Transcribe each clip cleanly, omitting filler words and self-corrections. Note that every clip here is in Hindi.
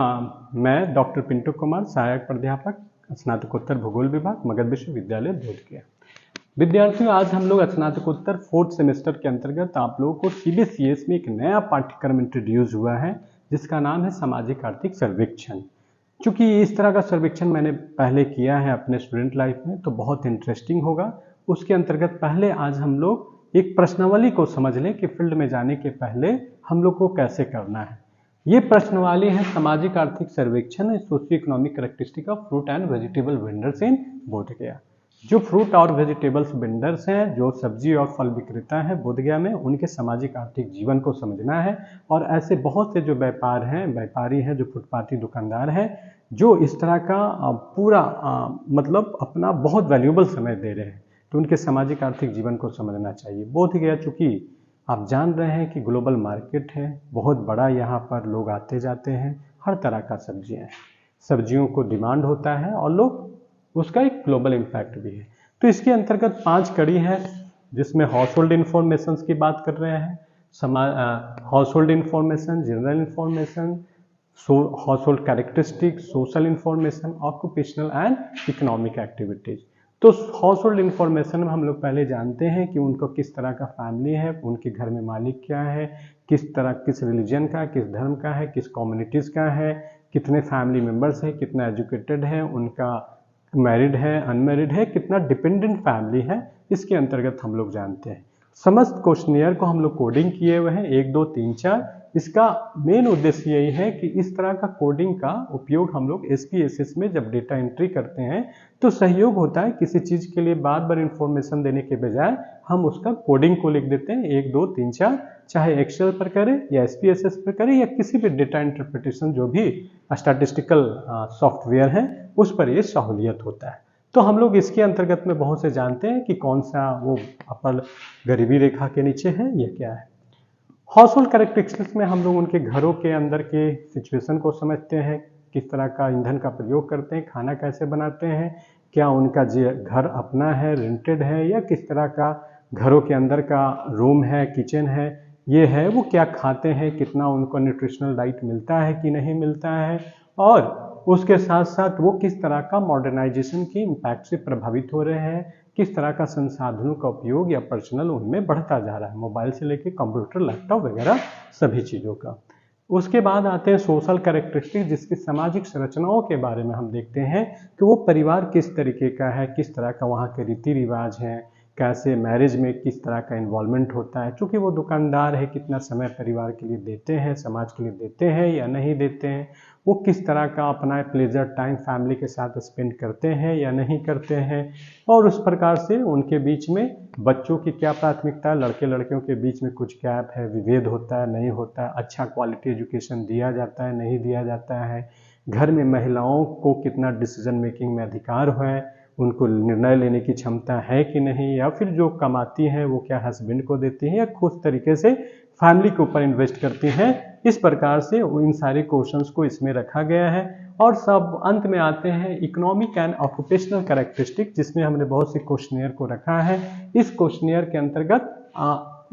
मैं डॉक्टर पिंटू कुमार, सहायक प्राध्यापक, स्नातकोत्तर भूगोल विभाग, मगध विश्वविद्यालय बोधगया। विद्यार्थियों, आज हम लोग स्नातकोत्तर 4th सेमेस्टर के अंतर्गत आप लोगों को CBCS में एक नया पाठ्यक्रम इंट्रोड्यूस हुआ है जिसका नाम है सामाजिक आर्थिक सर्वेक्षण। चूंकि इस तरह का सर्वेक्षण मैंने पहले किया है अपने स्टूडेंट लाइफ में, तो बहुत इंटरेस्टिंग होगा। उसके अंतर्गत पहले आज हम लोग एक प्रश्नावली को समझ लें कि फील्ड में जाने के पहले हम लोग को कैसे करना है। ये प्रश्नावली है सामाजिक आर्थिक सर्वेक्षण socio economic characteristic of fruit and vegetable vendors in Bodhgaya. जो फ्रूट और वेजिटेबल्स वेंडर्स हैं, जो सब्जी और फल विक्रेता हैं बोधगया में, उनके सामाजिक आर्थिक जीवन को समझना है। और ऐसे बहुत से जो व्यापारी हैं, जो फुटपाथी दुकानदार हैं, जो इस तरह का पूरा मतलब अपना बहुत वैल्यूएबल समय दे रहे हैं, तो उनके सामाजिक आर्थिक जीवन को समझना चाहिए। बोधगया चूँकि आप जान रहे हैं कि ग्लोबल मार्केट है, बहुत बड़ा, यहाँ पर लोग आते जाते हैं, हर तरह का सब्जियों को डिमांड होता है और लोग उसका एक ग्लोबल इम्पैक्ट भी है। तो इसके अंतर्गत 5 कड़ी है जिसमें हाउस होल्ड इन्फॉर्मेशन की बात कर रहे हैं, house hold information, general information, house hold characteristic, social information, occupational and economic activities. तो हाउस होल्ड इन्फॉर्मेशन में हम लोग पहले जानते हैं कि उनको किस तरह का फैमिली है, उनके घर में मालिक क्या है, किस रिलीजन का, किस धर्म का है, किस कम्युनिटीज़ का है, कितने फैमिली मेम्बर्स हैं, कितना एजुकेटेड है, उनका मैरिड है, अनमैरिड है, कितना डिपेंडेंट फैमिली है, इसके अंतर्गत हम लोग जानते हैं। समस्त क्वेश्चनियर को हम लोग कोडिंग किए हुए हैं 1, 2, 3, 4। इसका मेन उद्देश्य यही है कि इस तरह का कोडिंग का उपयोग हम लोग SPSS में जब डेटा एंट्री करते हैं तो सहयोग होता है। किसी चीज़ के लिए बार बार इंफॉर्मेशन देने के बजाय हम उसका कोडिंग को लिख देते हैं 1, 2, 3, 4, चाहे एक्सेल पर करें या SPSS पर करें या किसी भी डेटा इंटरप्रिटेशन जो भी स्टैटिस्टिकल सॉफ्टवेयर है उस पर ये सहूलियत होता है। तो हम लोग इसके अंतर्गत में बहुत से जानते हैं कि कौन सा वो अपर गरीबी रेखा के नीचे है, ये क्या है। हाउस होल्ड कैरेक्टरिस्टिक्स में हम लोग उनके घरों के अंदर के सिचुएशन को समझते हैं, किस तरह का ईंधन का प्रयोग करते हैं, खाना कैसे बनाते हैं, क्या उनका घर अपना है, रेंटेड है, या किस तरह का घरों के अंदर का रूम है, किचन है, ये है, वो क्या खाते हैं, कितना उनको न्यूट्रिशनल डाइट मिलता है कि नहीं मिलता है, और उसके साथ साथ वो किस तरह का मॉडर्नाइजेशन के इम्पैक्ट से प्रभावित हो रहे हैं, किस तरह का संसाधनों का उपयोग या पर्सनल उनमें बढ़ता जा रहा है, मोबाइल से लेकर कंप्यूटर, लैपटॉप वगैरह सभी चीज़ों का। उसके बाद आते हैं सोशल कैरेक्टरिस्टिक, जिसकी सामाजिक संरचनाओं के बारे में हम देखते हैं कि वो परिवार किस तरीके का है, किस तरह का वहाँ के रीति रिवाज हैं, कैसे मैरिज में किस तरह का इन्वॉल्वमेंट होता है। चूँकि वो दुकानदार है, कितना समय परिवार के लिए देते हैं, समाज के लिए देते हैं या नहीं देते हैं, वो किस तरह का अपना प्लेजर टाइम फैमिली के साथ स्पेंड करते हैं या नहीं करते हैं, और उस प्रकार से उनके बीच में बच्चों की क्या प्राथमिकता है, लड़के लड़कियों के बीच में कुछ गैप है, विभेद होता है, नहीं होता है, अच्छा क्वालिटी एजुकेशन दिया जाता है, नहीं दिया जाता है, घर में महिलाओं को कितना डिसीजन मेकिंग में अधिकार है, उनको निर्णय लेने की क्षमता है कि नहीं, या फिर जो कमाती हैं वो क्या हस्बैंड को देती हैं या खुद तरीके से फैमिली के ऊपर इन्वेस्ट करती हैं। इस प्रकार से इन सारे क्वेश्चंस को इसमें रखा गया है। और सब अंत में आते हैं इकोनॉमिक एंड ऑक्यूपेशनल कैरेक्टरिस्टिक, जिसमें हमने बहुत से क्वेश्चनियर को रखा है। इस क्वेश्चनियर के अंतर्गत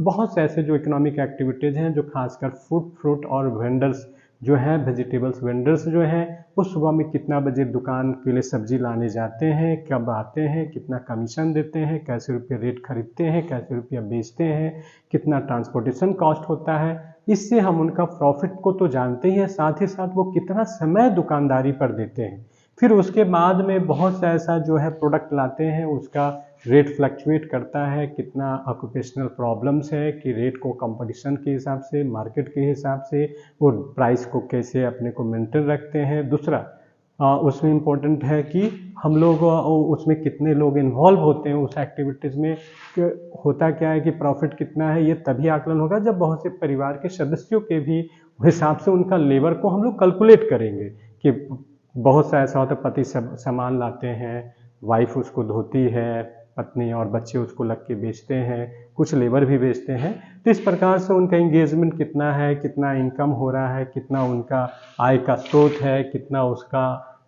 बहुत से ऐसे जो इकोनॉमिक एक्टिविटीज़ हैं, जो खासकर फ्रूट और वेंडर्स जो हैं, वेजिटेबल्स वेंडर्स जो हैं, वो सुबह में कितना बजे दुकान के लिए सब्जी लाने जाते हैं, कब आते हैं, कितना कमीशन देते हैं, कैसे रुपये रेट खरीदते हैं, कैसे रुपया बेचते हैं, कितना ट्रांसपोर्टेशन कॉस्ट होता है। इससे हम उनका प्रॉफिट को तो जानते ही हैं, साथ ही साथ वो कितना समय दुकानदारी पर देते हैं। फिर उसके बाद में बहुत सा ऐसा जो है प्रोडक्ट लाते हैं, उसका रेट फ्लक्चुएट करता है, कितना ऑक्यूपेशनल प्रॉब्लम्स है कि रेट को कंपटीशन के हिसाब से, मार्केट के हिसाब से वो प्राइस को कैसे अपने को मेंटेन रखते हैं। दूसरा उसमें इम्पोर्टेंट है कि हम लोग उसमें कितने लोग इन्वॉल्व होते हैं उस एक्टिविटीज़ में, होता क्या है कि प्रॉफिट कितना है ये तभी आकलन होगा जब बहुत से परिवार के सदस्यों के भी हिसाब से उनका लेबर को हम लोग कैलकुलेट करेंगे। कि बहुत सा ऐसा होता है, पति सामान लाते हैं, वाइफ उसको धोती है, पत्नी और बच्चे उसको लग के बेचते हैं, कुछ लेबर भी बेचते हैं। तो इस प्रकार से उनका एंगेजमेंट कितना है, कितना इनकम हो रहा है, कितना उनका आय का स्रोत है, कितना उसका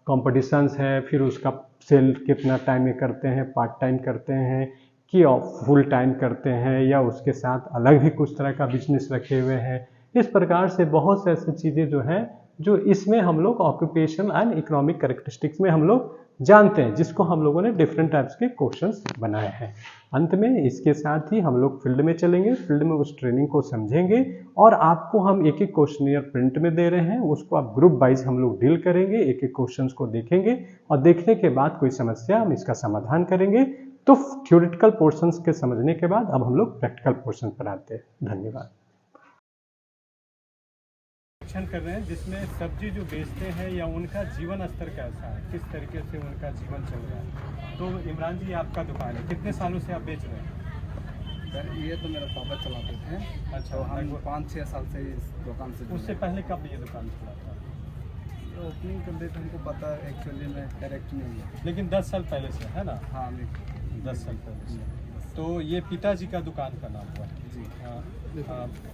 कॉम्पिटिशन्स है, फिर उसका सेल कितना टाइम में करते हैं, पार्ट टाइम करते हैं कि फुल टाइम करते हैं, या उसके साथ अलग भी कुछ तरह का बिजनेस रखे हुए हैं। इस प्रकार से बहुत से ऐसी चीज़ें जो हैं जो इसमें हम लोग ऑक्यूपेशन एंड इकोनॉमिक कैरेक्टरिस्टिक्स में हम लोग जानते हैं, जिसको हम लोगों ने डिफरेंट टाइप्स के क्वेश्चंस बनाए हैं। अंत में इसके साथ ही हम लोग फील्ड में चलेंगे, फील्ड में उस ट्रेनिंग को समझेंगे और आपको हम एक एक क्वेश्चनियर प्रिंट में दे रहे हैं, उसको आप ग्रुप वाइज हम लोग डील करेंगे, एक एक क्वेश्चंस को देखेंगे और देखने के बाद कोई समस्या हम इसका समाधान करेंगे। तो थ्योरेटिकल पोर्शंस के समझने के बाद अब हम लोग प्रैक्टिकल पोर्शन पर आते हैं। धन्यवाद। कर रहे हैं जिसमें सब्जी जो बेचते हैं या उनका जीवन स्तर कैसा है, किस तरीके से उनका जीवन चल रहा है। तो इमरान जी आपका दुकान है, कितने सालों से आप बेच रहे हैं? सर ये तो मेरा पापा चलाते थे। अच्छा, तो हम 5-6 साल से इस दुकान से। उससे पहले कब ये दुकान खुला था? तो ओपनिंग कर देते हमको पता एक्चुअली में डायरेक्ट नहीं है, लेकिन 10 साल पहले से है ना? हाँ 10 साल पहले से। तो ये पिताजी का दुकान का नाम हुआ जी।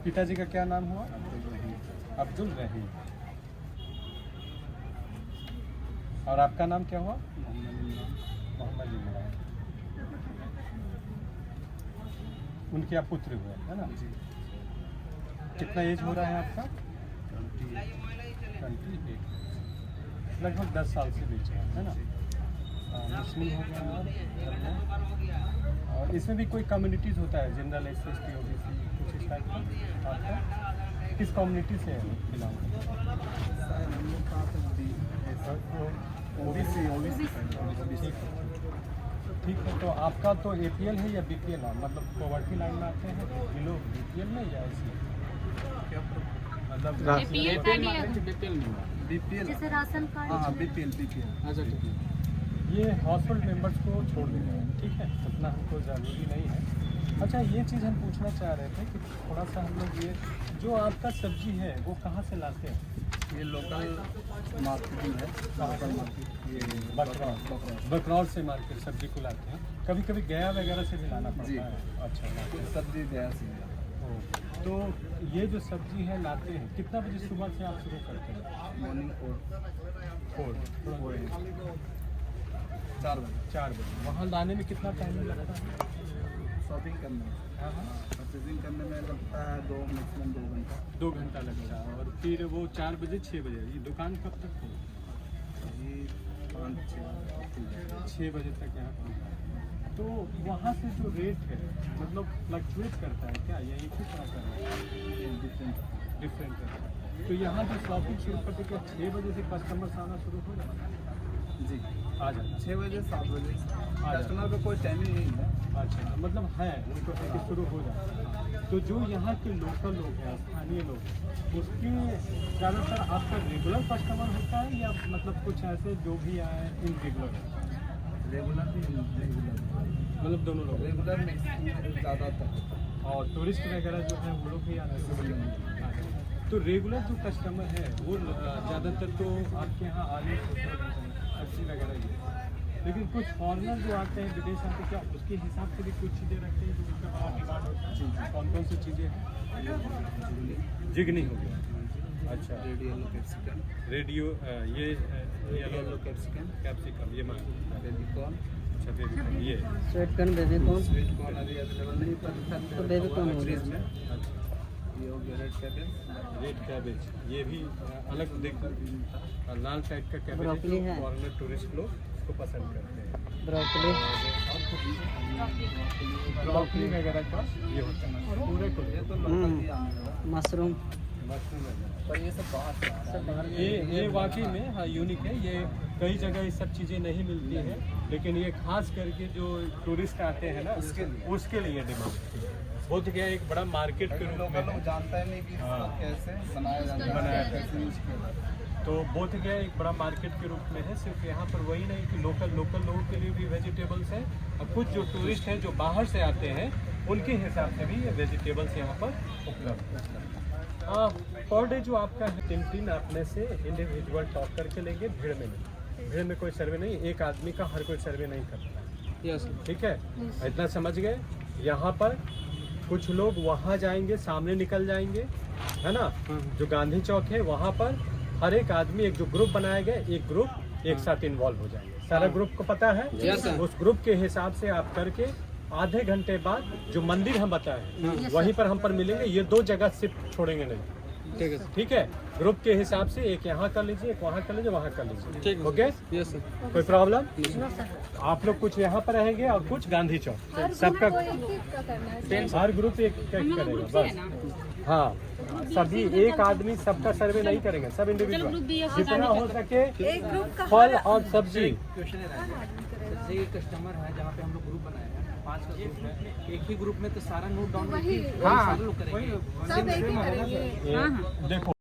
पिताजी का क्या नाम हुआ? अब्दुल रहीम। और आपका नाम क्या हुआ? मोहम्मद इमरान। उनके आप पुत्र हुए है ना? कितना एज हो रहा है आपका? 28। लगभग 10 साल से बेच रहे हैं है ना? मुस्लिम हो गया। और इसमें भी कोई कम्युनिटीज़ होता है, जनरल, SC/ST, OBC, कुछ इस टाइप का? आपका किस कम्युनिटी से बिलोंग करते हैं? ठीक है। तो आपका तो APL है या BPL है? मतलब पॉवर्टी लाइन में आते हैं बिलो BPL में या ऐसे? मतलब BPL जैसे राशन कार्ड। हाँ BPL। अच्छा ठीक है। ये हाउस होल्ड मेम्बर्स को छोड़ देना है, ठीक है, उतना हमको ज़रूरी नहीं है। अच्छा, ये चीज़ हम पूछना चाह रहे थे कि थोड़ा सा हम लोग ये जो आपका सब्जी है वो कहाँ से लाते हैं? ये लोकल मार्केटिंग है। लोकल मार्केट ये बकरौल से मार्केट सब्जी को लाते हैं। कभी कभी गया वगैरह से भी लाना पड़ता है? अच्छा, कुछ सब्जी गया से। तो ये जो सब्जी है लाते हैं, कितना बजे सुबह से आप शुरू करते हैं? मॉर्निंग 4 4 बजे। वहाँ लाने में कितना टाइम लगता है? शॉपिंग करने में, परचेजिंग करने में लगता है मैक्सिमम 2 घंटा। 2 घंटा लगता है। और फिर वो 4 बजे 6 बजे ये दुकान कब तक हो? ये 5-6 बजे तक यहाँ खुलता है। तो वहाँ से जो रेट है मतलब फ्लक्चुएट करता है क्या, या एक ही तरह का है? डिफरेंट करता है। तो यहाँ जो शॉपिंग शुरू करते क्या 6 बजे से कस्टमर्स आना शुरू हो जाता है? जी आ जाता 6 बजे 7 बजे जाता। कस्टमर का कोई टाइमिंग नहीं है। अच्छा, मतलब है उनको है कि शुरू हो जाता है। तो जो यहाँ के लोकल लोग हैं, स्थानीय लोग, उसके ज़्यादातर आपका रेगुलर कस्टमर होता है या मतलब कुछ ऐसे जो भी आए इनरेगुलर? रेगुलर भी मतलब दोनों लोग? रेगुलर में ज़्यादातर। और टूरिस्ट वगैरह जो है वो लोग भी आते हैं। तो रेगुलर जो कस्टमर है वो ज़्यादातर तो आपके यहाँ आलू सब्जी वगैरह ही है, लेकिन कुछ फॉरनर जो आते हैं, विदेश आते हैं, क्या उसके हिसाब से भी कुछ चीज़ें रखते हैं जो उनका बड़ा डिमांड होता है? कौन कौन सी चीज़ें हैं? जिगनी हो गया। अच्छा, रेड येलो कैप्सिकम, रेडियो ये येलो कैप्सिकम, ये मान बेबीकॉर्न। अच्छा, बेबीकॉर्न ये sweet corn, baby corn. Sweet corn अभी अवेलेबल नहीं पर तो बेबीकॉर्न हो गया। अच्छा, ये हो गया रेड कैबेज, ये भी अलग देख लाल टाइप का कैबेज ब्रोकली है। फॉरेनर टूरिस्ट लोग इसको पसंद करते हैं। ब्रोकली, ब्रोकली वगैरह का ये होता है पूरे को। ये तो लोकल ही आने वाला मशरूम। मशरूम वगैरह पर ये सब बाहर से आ रहा है। ये वाकई में हाँ यूनिक है। ये कई जगह ये सब चीज़ें नहीं मिलती है, लेकिन ये खास करके जो टूरिस्ट आते हैं ना उसके लिए डिमांड बहुत गया। एक बड़ा मार्केट के रूप लोकल लोग में जानता है नहीं कि इसको कैसे बनाया जाता है, कैसे यूज किया जाता है। तो बोध गया एक बड़ा मार्केट के रूप में है। सिर्फ यहाँ पर वही नहीं कि लोकल लोगों के लिए भी वेजिटेबल्स हैं, और कुछ जो टूरिस्ट हैं जो बाहर से आते हैं उनके हिसाब से भी ये वेजिटेबल्स यहाँ पर उपलब्ध है। पर डे जो आपका है 3 अपने से इंडिविजुअल टॉक करके लेंगे। भीड़ में कोई सर्वे नहीं, एक आदमी का हर कोई सर्वे नहीं करता। यस ठीक है, इतना समझ गए। यहाँ पर कुछ लोग वहाँ जाएंगे, सामने निकल जाएंगे, है ना, जो गांधी चौक है वहाँ पर हर एक आदमी एक जो ग्रुप बनाया गया, एक ग्रुप एक साथ इन्वॉल्व हो जाएंगे। सारा ग्रुप को पता है। उस ग्रुप के हिसाब से आप करके आधे घंटे बाद जो मंदिर हम बताए वहीं पर हम पर मिलेंगे। ये 2 जगह सिर्फ छोड़ेंगे नहीं, ठीक है ठीक है, ग्रुप के हिसाब से एक यहाँ कर लीजिए, एक वहाँ कर लीजिए, वहाँ कर लीजिए। ठीक है। Okay, yes sir. कोई प्रॉब्लम? No sir. आप लोग कुछ यहाँ पर रहेंगे और कुछ गांधी चौक, सबका हर ग्रुप एक करेगा बस। हाँ, सभी एक आदमी सबका सर्वे नहीं करेंगे, सब इंडिविजुअल, जितना हो सके फल और सब्जी। क्वेश्चन जैसे ये कस्टमर है जहाँ पे हम लोग ग्रुप बनाए हैं, 5 का ग्रुप है, एक ही ग्रुप में तो सारा नोट डाउन वही सारे लोग करेंगे। सब एक ही करेंगे। देखो